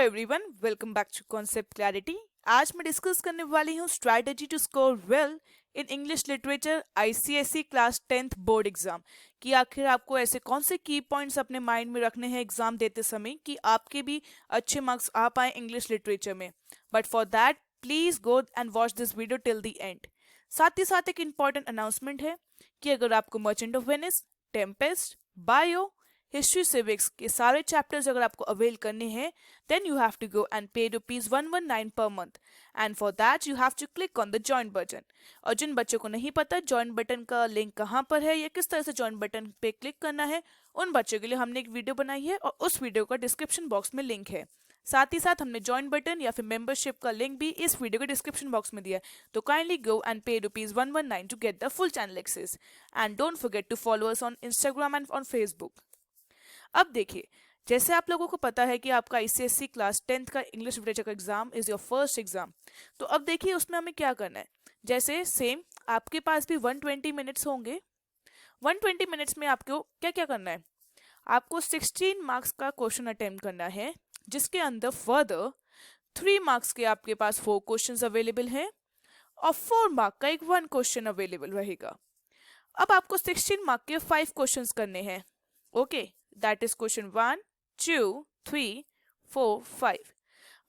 Everyone, welcome back to concept clarity. आज मैं discuss करने वाली हूँ strategy to score well in English literature ICSE class 10th board exam. कि आखिर आपको ऐसे कौन से की पॉइंट्स अपने माइंड में रखने हैं एग्जाम देते समय कि आपके भी अच्छे मार्क्स आ पाए इंग्लिश लिटरेचर में। But for that please go and watch this video till the end. साथ ही साथ एक इम्पॉर्टेंट अनाउंसमेंट है कि अगर आपको merchant of Venice, Tempest, bio, history, civics के सारे चैप्टर्स अगर आपको अवेल करने हैं then you have to go and pay ₹119 per month and for that you have to click on the join button। और जिन बच्चों को नहीं पता जॉइन बटन का लिंक कहाँ पर है या किस तरह से जॉइन बटन पे क्लिक करना है, उन बच्चों के लिए हमने एक वीडियो बनाई है और उस वीडियो का डिस्क्रिप्शन बॉक्स में लिंक है। साथ ही साथ हमने जॉइन बटन या फिर मेंबरशिप का लिंक भी इस वीडियो के डिस्क्रिप्शन बॉक्स में दिया है, तो kindly go and pay ₹119 to get the full channel access and don't forget to follow us on Instagram and on Facebook. अब देखिए, जैसे आप लोगों को पता है कि आपका आईसीएसई क्लास 10th का इंग्लिश लिटरेचर का exam is your first exam. तो अब देखिए उसमें हमें क्या करना है। जैसे सेम आपके पास भी 120 मिनट्स होंगे। 120 मिनट्स में आपको क्या क्या करना है, आपको 16 मार्क्स का क्वेश्चन अटेम्प्ट करना है, जिसके अंदर फर्दर 3 मार्क्स के आपके पास 4 क्वेश्चंस अवेलेबल हैं और 4 मार्क का एक 1 क्वेश्चन अवेलेबल रहेगा। अब आपको 16 मार्क के 5 क्वेश्चंस करने हैं। Okay, that is question 1, 2, 3, 4, 5।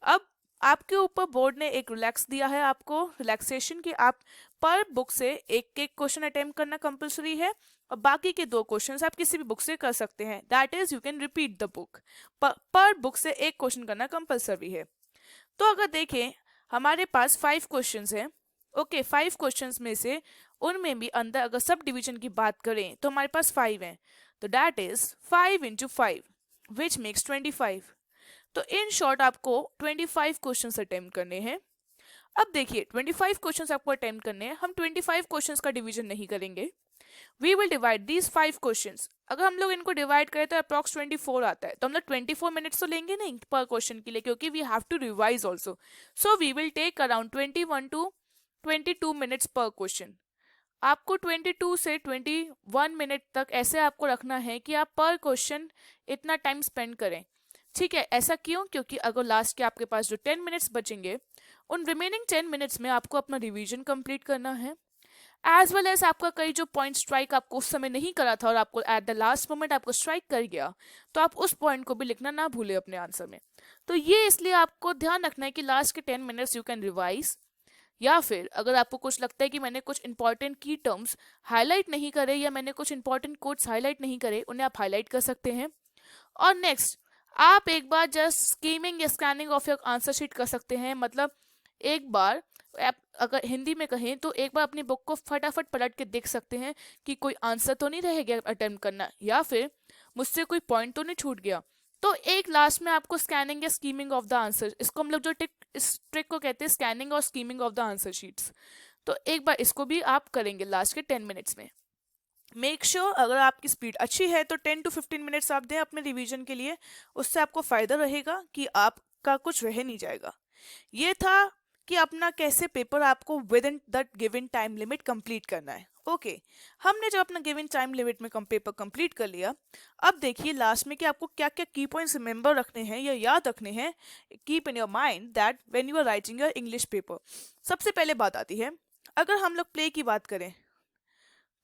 अब आपके ऊपर बोर्ड ने एक रिलैक्स दिया है, आपको रिलैक्सेशन कि आप पर बुक से एक एक क्वेश्चन अटेम्प्ट करना कंपलसरी है और बाकी के 2 क्वेश्चंस आप किसी भी बुक से कर सकते हैं। That is you can repeat the book. पर बुक से एक क्वेश्चन करना कंपलसरी है। तो अगर देखें हमारे पास 5 क्वेश्चंस हैं। ओके, 5 क्वेश्चंस में से उनमें भी अंदर अगर सब डिवीजन की बात करें तो हमारे पास 5 हैं, तो that is 5 into 5 which makes 25। तो इन शॉर्ट आपको 25 क्वेश्चंस अटेम्प्ट करने हैं। अब देखिए 25 क्वेश्चंस आपको अटेम्प्ट करने हैं। हम 25 क्वेश्चंस का डिवीजन नहीं करेंगे। We will divide these 5 questions. अगर हम लोग इनको डिवाइड करें तो अप्रॉक्स 24 आता है, तो हम लोग 24 मिनट्स तो लेंगे नहीं पर क्वेश्चन के लिए, क्योंकि we have to revise also. So we will take around 21 to 22 minutes पर क्वेश्चन। आपको 22 से 21 मिनट तक ऐसे आपको रखना है कि आप पर क्वेश्चन इतना टाइम स्पेंड करें। ठीक है, ऐसा क्यों? क्योंकि अगर लास्ट के आपके पास जो 10 मिनट्स बचेंगे, उन रिमेनिंग 10 मिनट्स में आपको अपना रिवीजन कंप्लीट करना है, एज वेल एज आपका कई जो पॉइंट स्ट्राइक आपको उस समय नहीं करा था और आपको एट द लास्ट मोमेंट आपको स्ट्राइक कर गया, तो आप उस पॉइंट को भी लिखना ना भूले अपने आंसर में। तो ये इसलिए आपको ध्यान रखना है कि लास्ट के 10 मिनट्स यू कैन रिवाइज, या फिर अगर आपको कुछ लगता है कि मैंने कुछ इंपॉर्टेंट की टर्म्स हाईलाइट नहीं करे या मैंने कुछ इंपॉर्टेंट कोट्स हाईलाइट नहीं करे, उन्हें आप हाईलाइट कर सकते हैं। और नेक्स्ट आप एक बार जस्ट स्कीमिंग या scanning of your answer sheet कर सकते हैं। मतलब एक बार आप अगर हिंदी में कहें तो एक बार अपनी बुक को फटाफट पलट के देख सकते हैं कि कोई आंसर तो नहीं रह गया अटेम्प्ट करना, या फिर मुझसे कोई पॉइंट तो नहीं छूट गया। तो एक लास्ट में आपको स्कैनिंग या स्कीमिंग ऑफ द आंसर, इसको हम लोग जो इस ट्रिक को कहते हैं स्कैनिंग और skimming of the answer sheets, तो एक बार इसको भी आप करेंगे लास्ट के 10 मिनट्स में। मेक श्योर अगर आपकी स्पीड अच्छी है तो 10 to 15 मिनट्स आप दें अपने रिवीजन के लिए, उससे आपको फायदा रहेगा कि आपका कुछ रह नहीं जाएगा। ये था कि अपना कैसे पेपर आपको with in that given time limit complete करना है। ओके, हमने जब अपना गिवन टाइम लिमिट में पेपर कंप्लीट कर लिया, अब देखिए लास्ट में कि आपको क्या क्या की पॉइंट्स रिमेंबर रखने हैं या याद रखने हैं। Keep in your mind that when you are writing your English paper. सबसे पहले बात आती है, अगर हम लोग प्ले की बात करें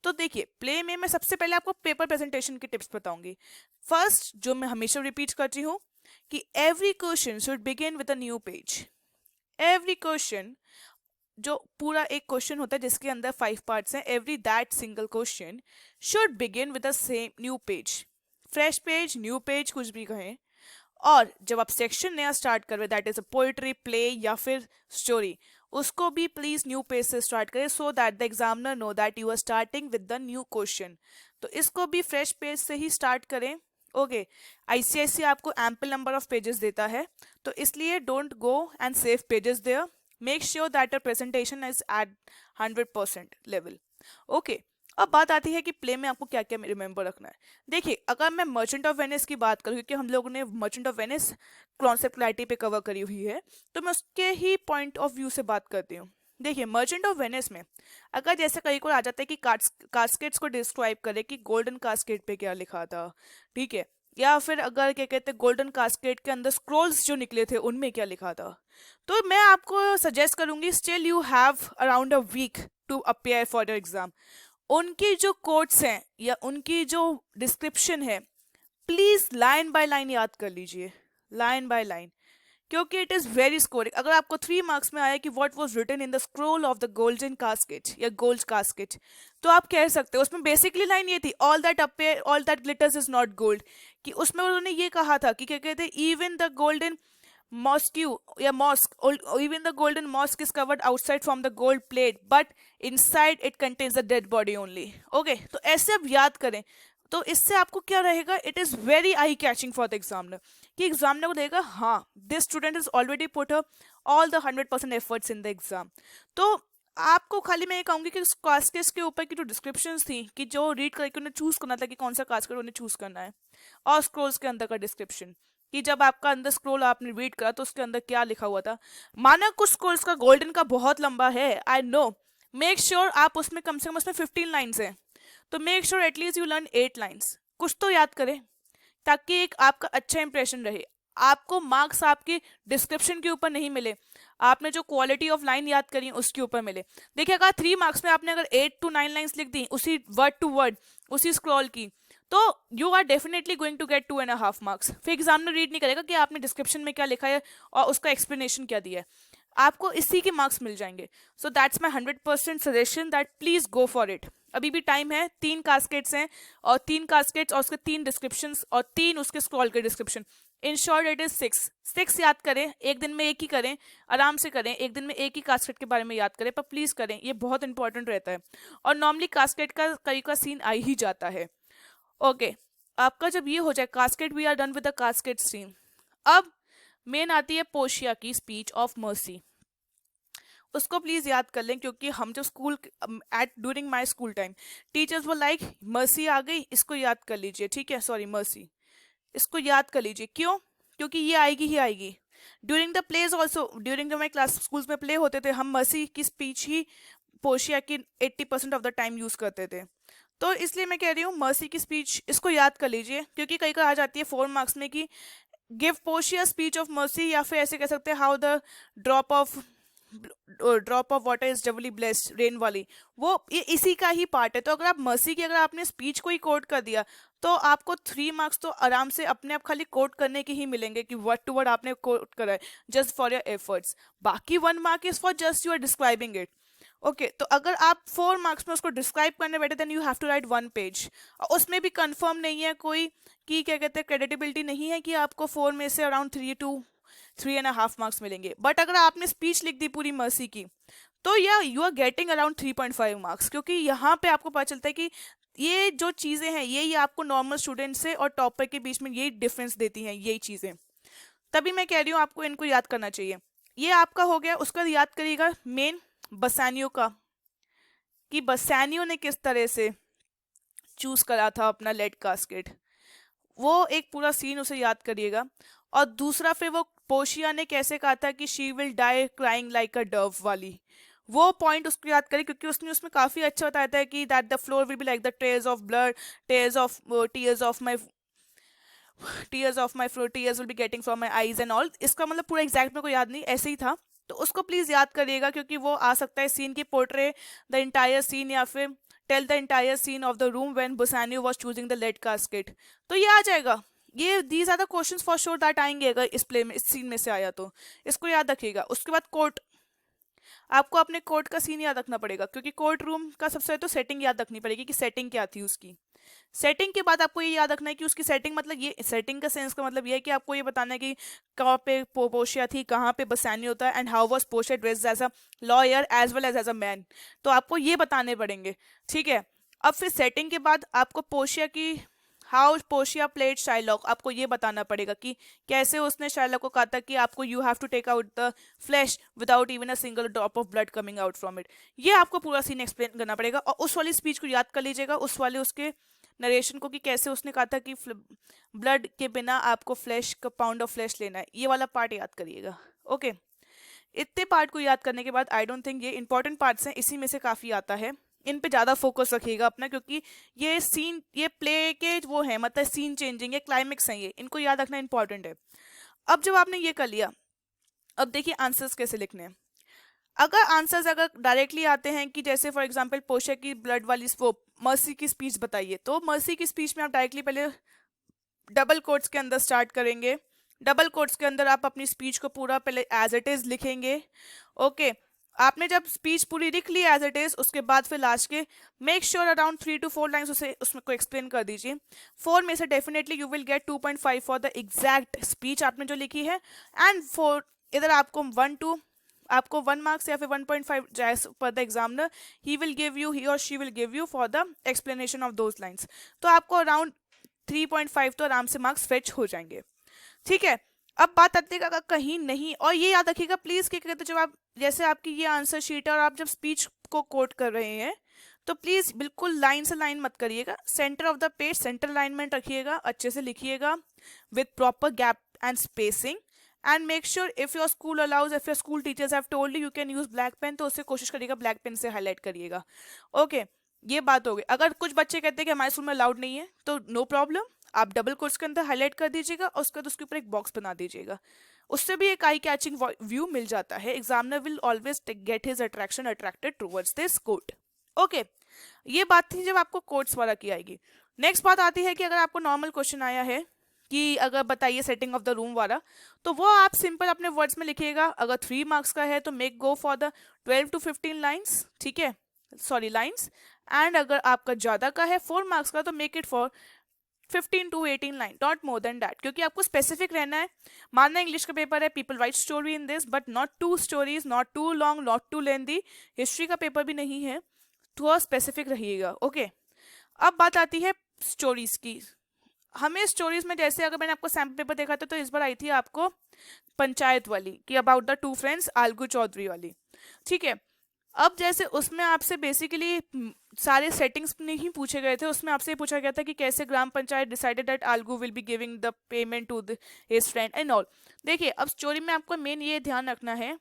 तो देखिए प्ले में मैं सबसे पहले आपको पेपर प्रेजेंटेशन के टिप्स बताऊंगी। फर्स्ट, जो मैं हमेशा रिपीट करती हूँ कि every question should begin with a new page. Every question, जो पूरा एक क्वेश्चन होता है जिसके अंदर 5 पार्ट्स हैं, every that single question should begin with the same new page. Fresh page, new page, कुछ भी कहें। और जब आप सेक्शन नया स्टार्ट कर रहे, that is a poetry, play या फिर स्टोरी, उसको भी प्लीज न्यू पेज से स्टार्ट करें so that the examiner know that you are starting with the new question. तो इसको भी फ्रेश पेज से ही स्टार्ट करें। ओके, आईसीएसई आपको एम्पल नंबर ऑफ पेजेस देता है, तो इसलिए don't go and save pages there. Make sure that your presentation is at 100% level. Okay, अब बात आती है कि प्ले में आपको क्या क्या रिमेंबर रखना है। देखिए अगर मैं मर्चेंट ऑफ वेनिस की बात करूँ, क्योंकि हम लोगों ने merchant of Venice concept clarity पे कवर करी हुई है, तो मैं उसके ही पॉइंट ऑफ व्यू से बात करती हूँ। देखिए मर्चेंट ऑफ वेनिस में अगर जैसे कहीं को आ जाता है कि कास्केट्स को डिस्क्राइब करे कि गोल्डन कास्केट पे क्या लिखा था, ठीक है, या फिर अगर क्या कहते हैं गोल्डन कास्केट के अंदर स्क्रोल्स जो निकले थे उनमें क्या लिखा था। तो मैं आपको सजेस्ट करूंगी, still you have around a week to appear for the exam. उनकी जो कोट्स हैं या उनकी जो डिस्क्रिप्शन है, प्लीज लाइन बाय लाइन याद कर लीजिए, लाइन बाय लाइन, क्योंकि इट इज वेरी स्कोरिंग। अगर आपको 3 मार्क्स में आया कि what was written in the scroll of the golden casket या गोल्ड कास्केट, तो आप कह सकते हो उसमें बेसिकली लाइन ये थी, all that appear all that glitters is not gold. कि उसमें उन्होंने ये कहा था कि क्या कहते हैं, इवन द गोल्डन मॉस्क्यू या mosque, even the golden mosque is covered outside from the gold plate but inside it contains the dead body only. Okay, तो ऐसे आप याद करें, तो इससे आपको क्या रहेगा, it is very eye catching for the examiner, कि एग्जामिनर को देगा हाँ this student is already put all the 100% efforts in the exam. तो आपको खाली मैं ये कहूंगी कि कास्केट के ऊपर की जो डिस्क्रिप्शंस थी, कि जो रीड करके उन्हें चूज करना था कि कौन सा कास्केट उन्हें चूज करना है, और स्क्रोल्स के अंदर का डिस्क्रिप्शन, कि जब आपका अंदर स्क्रोल आपने रीड करा तो उसके अंदर क्या लिखा हुआ था। माना कुछ स्क्रोल्स का गोल्डन का बहुत लंबा है, आई नो, मेक श्योर आप उसमें कम से कम उसमें 15 लाइन्स है, तो make sure at least you learn 8 lines, कुछ तो याद करें, ताकि एक आपका अच्छा इंप्रेशन रहे। आपको मार्क्स आपकी डिस्क्रिप्शन के ऊपर नहीं मिले, आपने जो क्वालिटी ऑफ लाइन याद करी उसके ऊपर मिले। देखिए, अगर 3 मार्क्स में आपने अगर 8 to 9 लाइन्स लिख दी उसी वर्ड टू वर्ड उसी स्क्रॉल की, तो you are definitely going to get 2.5 marks. फिर एग्जामिनर रीड नहीं करेगा कि आपने डिस्क्रिप्शन में क्या लिखा है और उसका एक्सप्लेनेशन क्या दिया है, आपको इसी के मार्क्स मिल जाएंगे। So that's my 100% suggestion that please go for it. अभी भी टाइम है, 3 कास्केट्स हैं, और 3 कास्केट्स और उसके 3 डिस्क्रिप्शन और 3 उसके स्क्रॉल के description, in short it is 6 याद करें, एक दिन में एक ही करें, आराम से करें, एक दिन में एक ही कास्केट के बारे में याद करें, पर प्लीज करें, ये बहुत इंपॉर्टेंट रहता है। और नॉर्मली कास्केट का कई का सीन आ ही जाता है। ओके, आपका जब ये हो जाए casket, we are done with the casket scene. अब मेन आती है पोशिया की स्पीच ऑफ मर्सी। उसको प्लीज याद कर लें, क्योंकि हम जब school at during my school time teachers वो लाइक मर्सी आ गई, इसको याद कर लीजिए, ठीक है, सॉरी मर्सी, इसको याद कर लीजिए। क्यों? क्योंकि ये आएगी ही आएगी। During the plays also, during जब हमारे क्लास स्कूल्स में प्ले होते थे, हम मर्सी की स्पीच ही पोशिया की 80% ऑफ द टाइम यूज करते थे। तो इसलिए मैं कह रही हूँ मर्सी की स्पीच इसको याद कर लीजिए, क्योंकि कई बार आ जाती है 4 मार्क्स में कि गिव पोशिया स्पीच ऑफ मर्सी, या फिर ऐसे कह सकते हैं how the drop of water is doubly blessed, rain वाली, वो ये इसी का ही पार्ट है। तो अगर आप मर्सी की अगर आपने स्पीच को ही कोट कर दिया, तो आपको 3 मार्क्स तो आराम से अपने आप खाली कोट करने के ही मिलेंगे, कि वर्ड टू वर्ड आपने कोट करा है जस्ट फॉर योर एफर्ट्स। बाकी 1 mark is for just you are describing it. Okay, तो अगर आप 4 मार्क्स में उसको डिस्क्राइब करने बैठे, then you have to write 1 page, और उसमें भी कंफर्म नहीं है कोई कि क्या कहते हैं, क्रेडिटेबिलिटी नहीं है कि आपको 4 में से अराउंड 3 to 3.5 मार्क्स मिलेंगे। बट अगर आपने स्पीच लिख दी पूरी मर्सी की, तो या you are getting around 3.5 marks, क्योंकि यहाँ पे आपको पता चलता है कि ये जो चीज़ें हैं ये आपको नॉर्मल स्टूडेंट से और टॉपर के बीच में यही डिफरेंस देती हैं, यही चीज़ें। तभी मैं कह रही हूँ आपको इनको याद करना चाहिए। ये आपका हो गया, उसका याद करिएगा मेन बसानियो का, कि बसानियो ने किस तरह से चूज करा था अपना लेड कास्केट, वो एक पूरा सीन उसे याद करिएगा। और दूसरा फिर वो पोशिया ने कैसे कहा था कि she will die crying like a dove वाली, वो पॉइंट उसको याद करें, क्योंकि उसने उसमें काफी अच्छा बताया था कि that the floor will be like the tears of blood, tears of my tears will be getting from my eyes and all. इसका मतलब पूरा एग्जैक्ट मेरे को याद नहीं, ऐसे ही था, तो उसको प्लीज याद करिएगा, क्योंकि वो आ सकता है सीन की पोर्ट्रे द इंटायर सीन, या फिर tell the entire scene of the room when Bassanio was choosing the lead casket, तो ये आ जाएगा। ये these are the questions for sure that आएंगे अगर इस प्ले में, इस सीन में से आया तो इसको याद रखिएगा। उसके बाद कोर्ट, आपको अपने कोर्ट का सीन याद रखना पड़ेगा, क्योंकि कोर्ट रूम का सबसे पहले तो सेटिंग याद रखनी पड़ेगी कि सेटिंग क्या थी उसकी। सेटिंग के बाद आपको ये याद रखना है कि उसकी सेटिंग मतलब ये, सेटिंग का सेंस का मतलब ये है कि आपको ये बताना है कि कहाँ पे पोशिया थी, कहाँ पे बसानी होता है, एंड हाउ वाज पोशिया dressed as a lawyer as well as a man, तो आपको ये बताने पड़ेंगे, ठीक है। अब फिर सेटिंग के बाद आपको पोशिया की हाउ पोशिया प्लेड शाइलॉक, आपको ये बताना पड़ेगा कि कैसे उसने शाइलॉक को कहा था कि आपको you have to take out the flesh without even a single drop of blood coming out from it. ये आपको पूरा सीन एक्सप्लेन करना पड़ेगा, और उस वाली स्पीच को याद कर लीजिएगा, उस वाले उसके नरेशन को, कि कैसे उसने कहा था कि ब्लड के बिना आपको फ्लैश का पाउंड ऑफ फ्लैश लेना है, ये वाला पार्ट याद करिएगा। ओके, इतने पार्ट को याद करने के बाद आई डोंट थिंक ये इंपॉर्टेंट पार्ट्स हैं, इसी में से काफ़ी आता है। इन पे ज़्यादा फोकस रखिएगा अपना, क्योंकि ये सीन, ये प्ले के वो है, मतलब सीन चेंजिंग, ये क्लाइमेक्स है, ये इनको याद रखना इंपॉर्टेंट है। अब जब आपने ये कर लिया, अब देखिए आंसर्स कैसे लिखने हैं। अगर आंसर्स अगर डायरेक्टली आते हैं कि जैसे फॉर एग्जांपल पोशा की ब्लड वाली वो मर्सी की स्पीच बताइए, तो मर्सी की स्पीच में आप डायरेक्टली पहले डबल कोट्स के अंदर स्टार्ट करेंगे। डबल कोट्स के अंदर आप अपनी स्पीच को पूरा पहले एज इट इज लिखेंगे। ओके, आपने जब स्पीच पूरी लिख ली एज इट इज, उसके बाद फिर लास्ट के make sure around 3 to 4 lines उसे उसमें को एक्सप्लेन कर दीजिए। 4 में से definitely you will gate 2.5 for the exact speech आपने जो लिखी है, एंड फॉर इधर आपको 1 मार्क्स या फिर 1.5 पर द एग्जामिनर, ही और she will give you for the explanation of those lines. तो आपको अराउंड 3.5 तो आराम से मार्क्स फेच हो जाएंगे। ठीक है, अब बात आती है अगर कहीं नहीं, और ये याद रखिएगा प्लीज क्या कहते हैं, जब आप जैसे आपकी ये आंसर शीट है और आप जब स्पीच को कोट कर रहे हैं, तो प्लीज बिल्कुल लाइन से लाइन मत करिएगा, centre of the page centre alignment रखिएगा, अच्छे से लिखिएगा with proper gap and spacing, and make sure if your school allows, if your school teachers have told you can use black pen, तो उससे कोशिश करिएगा ब्लैक पेन से highlight करिएगा। ओके, ये बात हो गई। अगर कुछ बच्चे कहते हैं कि हमारे स्कूल में अलाउड नहीं है, तो नो प्रॉब्लम, आप डबल कोट्स के अंदर हाईलाइट कर दीजिएगा और उसके बाद उसके ऊपर एक बॉक्स बना दीजिएगा, उससे भी एक आई कैचिंग व्यू मिल जाता है। Examiner will always get his attraction attracted towards this quote. Okay, ये बात थी जब आपको कोट्स वाला की आएगी। नेक्स्ट बात आती है कि अगर आपको नॉर्मल क्वेश्चन आया है कि अगर बताइए सेटिंग ऑफ द रूम वाला, तो वो आप सिंपल अपने वर्ड्स में लिखिएगा। अगर 3 मार्क्स का है तो make go for the 12 to 15 lines, ठीक है, सॉरी लाइन्स, एंड अगर आपका ज़्यादा का है 4 मार्क्स का, तो make it for 15 to 18 line, not more than that, क्योंकि आपको स्पेसिफिक रहना है। मानना इंग्लिश का पेपर है, people write story in this, but not two stories, not too long, not too lengthy. History का पेपर भी नहीं है, थोड़ा स्पेसिफिक रहिएगा। ओके, अब बात आती है स्टोरीज की। हमें स्टोरीज में जैसे अगर मैंने आपको सैम्पल पेपर देखा था, तो इस बार आई थी आपको पंचायत वाली कि अबाउट द 2 फ्रेंड्स आलगू चौधरी वाली, ठीक है। अब जैसे उसमें आपसे बेसिकली सारे सेटिंग्स नहीं पूछे गए थे, उसमें आपसे पूछा गया था कि कैसे ग्राम panchayat decided that Algu will be giving the payment to his friend and all. देखिए, अब स्टोरी में आपको मेन ये ध्यान रखना है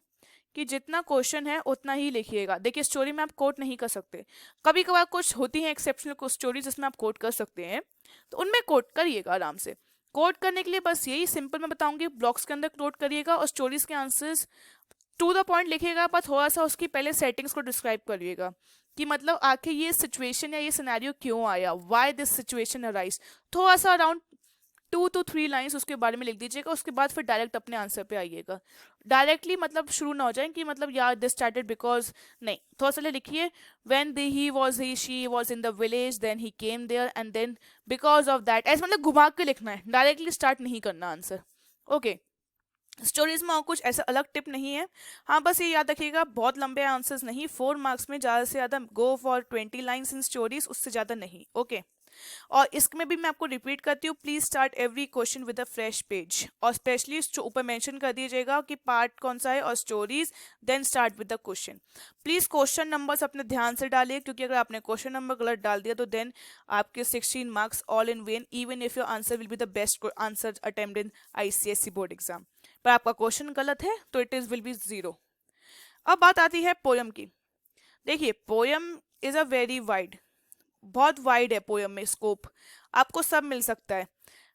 कि जितना क्वेश्चन है उतना ही लिखिएगा। देखिए, स्टोरी में आप कोट नहीं कर सकते, कभी कभार कुछ होती हैं एक्सेप्शनल कुछ स्टोरीज जिसमें आप कोट कर सकते हैं, तो उनमें कोट करिएगा आराम से। कोट करने के लिए बस यही सिंपल मैं बताऊंगी, ब्लॉक्स के अंदर कोट करिएगा और स्टोरीज के आंसर्स टू द पॉइंट लिखिएगा, पर थोड़ा सा उसकी पहले सेटिंग्स को डिस्क्राइब करिएगा कि मतलब आखिर ये सिचुएशन या ये सिनेरियो क्यों आया, व्हाई दिस सिचुएशन अराइज। थोड़ा सा अराउंड 2 to 3 लाइन्स उसके बारे में लिख दीजिएगा, उसके बाद फिर डायरेक्ट अपने आंसर पे आइएगा। डायरेक्टली मतलब शुरू ना हो जाए कि मतलब यार दिस स्टार्टेड बिकॉज, नहीं, थोड़ा सा लिखिए when she was in the village, then he came there and then because of that, ऐसे मतलब घुमा के लिखना है, डायरेक्टली स्टार्ट नहीं करना आंसर। ओके, स्टोरीज में और कुछ ऐसा अलग टिप नहीं है। हाँ, बस ये याद रखिएगा बहुत लंबे आंसर्स नहीं, 4 मार्क्स में ज़्यादा से ज़्यादा go for 20 lines in stories, उससे ज़्यादा नहीं। ओके, और इसमें भी मैं आपको रिपीट करती हूँ, please start every question with a fresh page, और स्पेशली ऊपर मेंशन कर दीजिएगा कि पार्ट कौन सा है और stories, then start with the question. Please question numbers अपने ध्यान से डालिए, क्योंकि अगर आपने क्वेश्चन नंबर गलत डाल दिया तो देन आपके 16 marks all in when, even if your answer will be the best answer attempt in ICSE board exam, पर आपका क्वेश्चन गलत है तो इट इज विल बी 0। अब बात आती है पोयम की। देखिए, poem is a very wide, बहुत वाइड है पोयम में स्कोप, आपको सब मिल सकता है।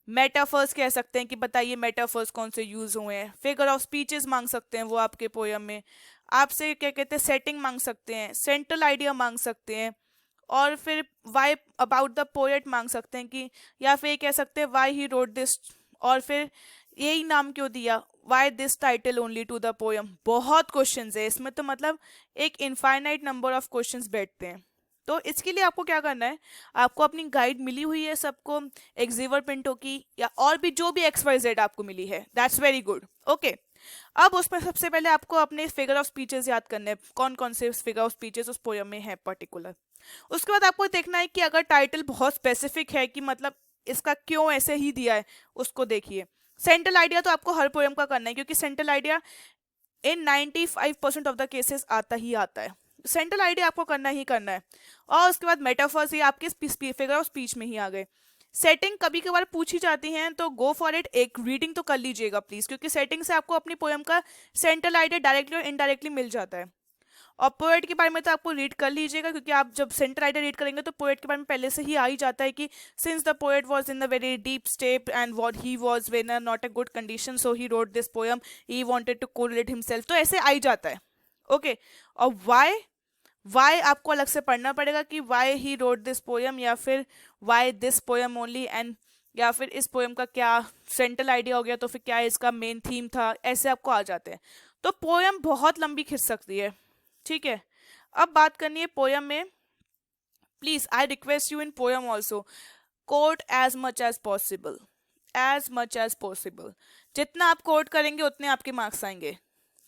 मेटाफर्स कह सकते हैं कि बताइए मेटाफर्स कौन से यूज हुए हैं, फिगर ऑफ स्पीचेस मांग सकते हैं वो आपके पोयम में, आपसे क्या कहते हैं सेटिंग मांग सकते हैं, सेंट्रल आइडिया मांग सकते हैं, और फिर वाई अबाउट द पोएट मांग सकते हैं कि, या फिर कह सकते हैं वाई ही रोट दिस, और फिर यही नाम क्यों दिया, why this title only to the poem. बहुत क्वेश्चंस है इसमें, तो मतलब एक इनफाइनाइट नंबर ऑफ क्वेश्चंस बैठते हैं। तो इसके लिए आपको क्या करना है, आपको अपनी गाइड मिली हुई है सबको, एक्सिवर पिंटो की या और भी जो भी XYZ आपको मिली है, दैट्स वेरी गुड। ओके, अब उसमें सबसे पहले आपको अपने फिगर ऑफ स्पीचेस याद करने हैं, कौन कौन से फिगर ऑफ स्पीचेस उस पोयम में है पर्टिकुलर। उसके बाद आपको देखना है कि अगर टाइटल बहुत स्पेसिफिक है कि मतलब इसका क्यों ऐसे ही दिया है, उसको देखिए। सेंट्रल आइडिया तो आपको हर पोयम का करना है, क्योंकि central idea in 95% of the cases आता ही आता है, सेंट्रल आइडिया आपको करना ही करना है। और उसके बाद मेटाफर्स ही आपके फिगर ऑफ स्पीच में ही आ गए। सेटिंग कभी कभार पूछी जाती हैं तो गो फॉर इट, एक रीडिंग तो कर लीजिएगा प्लीज, क्योंकि सेटिंग से आपको अपनी पोयम का सेंट्रल आइडिया डायरेक्टली और इनडायरेक्टली मिल जाता है। और पोएट के बारे में तो आपको रीड कर लीजिएगा, क्योंकि आप जब सेंटर आइडिया रीड करेंगे तो पोएट के बारे में पहले से ही आ ही जाता है कि since the poet was in the very deep state and what he was in not a good condition so he wrote this poem, he wanted to correlate himself, तो ऐसे आ ही जाता है। ओके और वाई आपको अलग से पढ़ना पड़ेगा कि why he wrote this poem, या फिर why this poem only, and या फिर इस पोएम का क्या सेंट्रल आइडिया हो गया, तो फिर क्या इसका मेन थीम था, ऐसे आपको आ जाते हैं। तो पोएम बहुत लंबी खिंच सकती है, ठीक है। अब बात करनी है पोएम में, please I request you in poem also quote as much as possible, as much as possible. जितना आप कोट करेंगे उतने आपके मार्क्स आएंगे,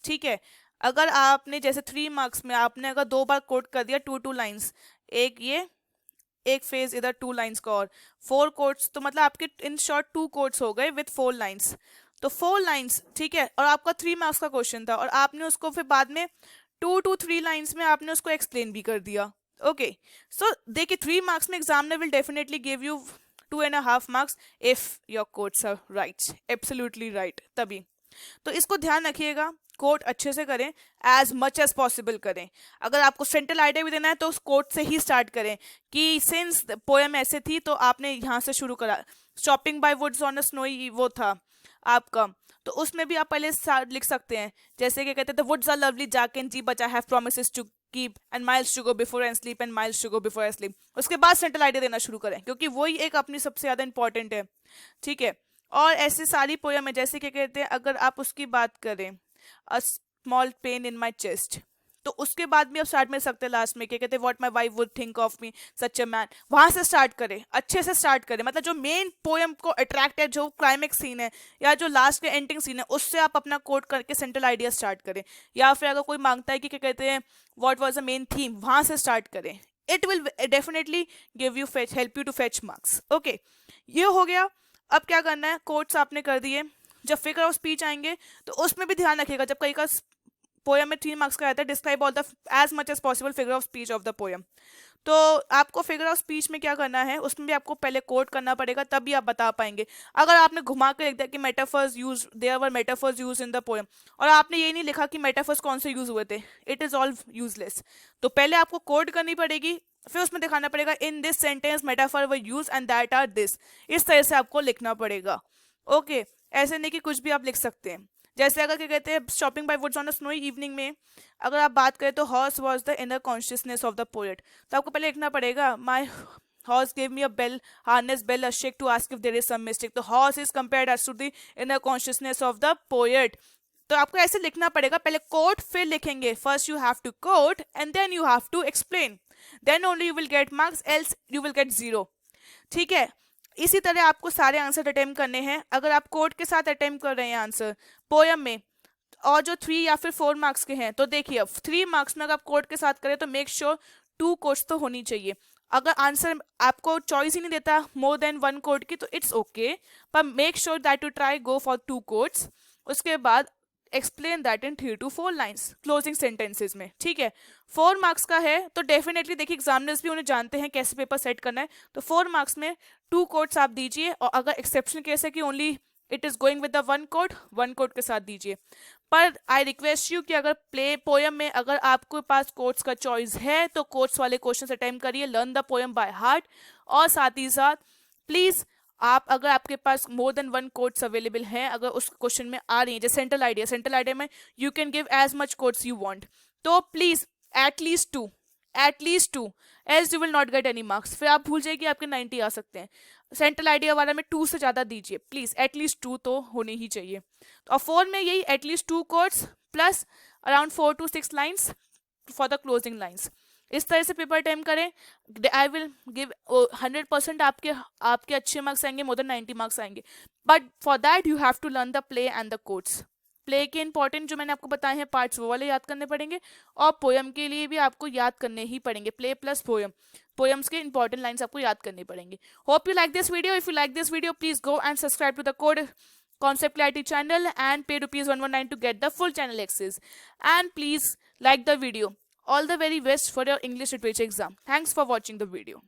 ठीक है। अगर आपने जैसे 3 मार्क्स में आपने अगर 2 बार कोट कर दिया 2 लाइन्स, एक ये एक फेज इधर 2 लाइन्स का, और 4 कोट्स, तो मतलब आपके इन शॉर्ट 2 कोट्स हो गए विथ 4 लाइन्स, तो 4 लाइन्स, ठीक है। और आपका 3 मार्क्स का क्वेश्चन था और आपने उसको फिर बाद में 2 to 3 लाइन्स में आपने उसको एक्सप्लेन भी कर दिया। ओके सो देखिए 3 मार्क्स में examiner will definitely give you 2.5 marks if your quotes are right, absolutely right, तभी। तो इसको ध्यान रखिएगा, कोट अच्छे से करें, एज मच एज पॉसिबल करें। अगर आपको सेंट्रल आइडिया भी देना है तो उस कोट से ही स्टार्ट करें कि सिंस पोएम ऐसे थी तो आपने यहाँ से शुरू करा। Stopping by woods on a snowy वो था आपका, तो उसमें भी आप पहले लिख सकते हैं, जैसे कि कहते थे वुड्स आर लवली जाक and ji but I have promises to keep and miles to go before and sleep and miles to go before and sleep. उसके बाद सेंट्रल आइडिया देना शुरू करें, क्योंकि वही एक अपनी सबसे ज़्यादा इंपॉर्टेंट है, ठीक है। और ऐसी सारी पोएम है, जैसे कि कहते हैं अगर आप उसकी बात करें a small pain in my chest, तो उसके बाद भी आप स्टार्ट में सकते हैं लास्ट में क्या कहते हैं what my wife would think of me such a man, वहां से स्टार्ट करें, अच्छे से स्टार्ट करें। मतलब जो मेन पोएम को अट्रैक्ट है, जो क्लाइमेक्स सीन है या जो लास्ट के एंडिंग सीन है, उससे आप अपना कोट करके सेंट्रल आइडिया स्टार्ट करें। या फिर अगर कोई मांगता है कि क्या कहते हैं what was the main theme, वहां से स्टार्ट करें। It will definitely give you fetch, help you to fetch marks. Okay ये हो गया। अब क्या करना है, कोट्स आपने कर दिए, जब फिगर ऑफ स्पीच आएंगे तो उसमें भी ध्यान रखिएगा। जब कई का पोएम में 3 मार्क्स का रहता है, describe all the as much as possible figure of speech of the poem, तो आपको फिगर ऑफ स्पीच में क्या करना है, उसमें भी आपको पहले कोट करना पड़ेगा, तभी आप बता पाएंगे। अगर आपने घुमा के लिख दिया कि metaphors use, there were metaphors use in the poem, और आपने ये नहीं लिखा कि मेटाफर्स कौन से यूज हुए थे, इट इज ऑल यूजलेस। तो पहले आपको कोट करनी पड़ेगी, फिर उसमें दिखाना पड़ेगा in this sentence metaphor were use and that are this, इस तरह से आपको लिखना पड़ेगा। ओके ऐसे नहीं कि कुछ भी आप लिख सकते हैं। जैसे अगर क्या कहते हैं shopping by woods on a snowy evening में अगर आप बात करें तो horse was the inner consciousness of the poet, तो आपको पहले लिखना पड़ेगा my horse give me a bell harness bell a shake to ask if there is some mistake, तो horse is compared as to the inner consciousness of the poet. तो आपको ऐसे लिखना पड़ेगा, पहले कोट फिर लिखेंगे, first you have to quote and then you have to explain, then only you will get marks else you will get 0, ठीक है। इसी तरह आपको सारे आंसर अटेम्प्ट करने हैं। अगर आप कोट के साथ अटेम्प्ट कर रहे हैं आंसर पोएम में और जो 3 या फिर 4 मार्क्स के हैं, तो देखिए अब 3 मार्क्स में अगर आप कोट के साथ करें तो मेक श्योर 2 कोट्स तो होनी चाहिए। अगर आंसर आपको चॉइस ही नहीं देता मोर देन 1 कोट की तो इट्स ओके, पर make sure that you try go for 2 quotes. उसके बाद explain that in 3 to 4 lines closing sentences में, ठीक है। 4 मार्क्स का है तो डेफिनेटली देखिए एग्जामिनर्स भी उन्हें जानते हैं कैसे पेपर सेट करना है, तो 4 मार्क्स में 2 कोट्स आप दीजिए, और अगर एक्सेप्शन केस है कि only it is going with the 1 quote के साथ दीजिए। पर आई रिक्वेस्ट यू कि अगर प्ले पोएम में अगर आपके पास कोट्स का चॉइस है तो कोट्स वाले क्वेश्चन अटेम्प्ट करिए, learn the poem by heart, और साथ ही साथ प्लीज आप अगर आपके पास मोर देन 1 कोट्स अवेलेबल हैं, अगर उस क्वेश्चन में आ रही है जैसे सेंट्रल आइडिया में you can give as much quotes you want, तो please at least two else you will not get any marks, फिर आप भूल जाइए कि आपके 90 आ सकते हैं। सेंट्रल आइडिया वाला में 2 से ज़्यादा दीजिए प्लीज, एटलीस्ट 2 तो होने ही चाहिए। और 4 में यही at least 2 quotes plus around 4 to 6 lines for the closing lines. इस तरह से पेपर अटेम्प्ट करें, आई विल गिव 100% आपके अच्छे मार्क्स आएंगे, मोर देन 90 मार्क्स आएंगे। But for that you have to learn the play and the quotes. Play के important जो मैंने आपको बताए हैं पार्ट्स वो वाले याद करने पड़ेंगे, और पोएम के लिए भी आपको याद करने ही पड़ेंगे, प्ले प्लस पोएम्स के इंपॉर्टेंट लाइन्स आपको याद करनी पड़ेंगे। Hope you like this video. If you like this video please go and subscribe to the code Concept Clarity channel and pay ₹119 to get the full channel access. And please like the video. All the very best for your English literature exam. Thanks for watching the video.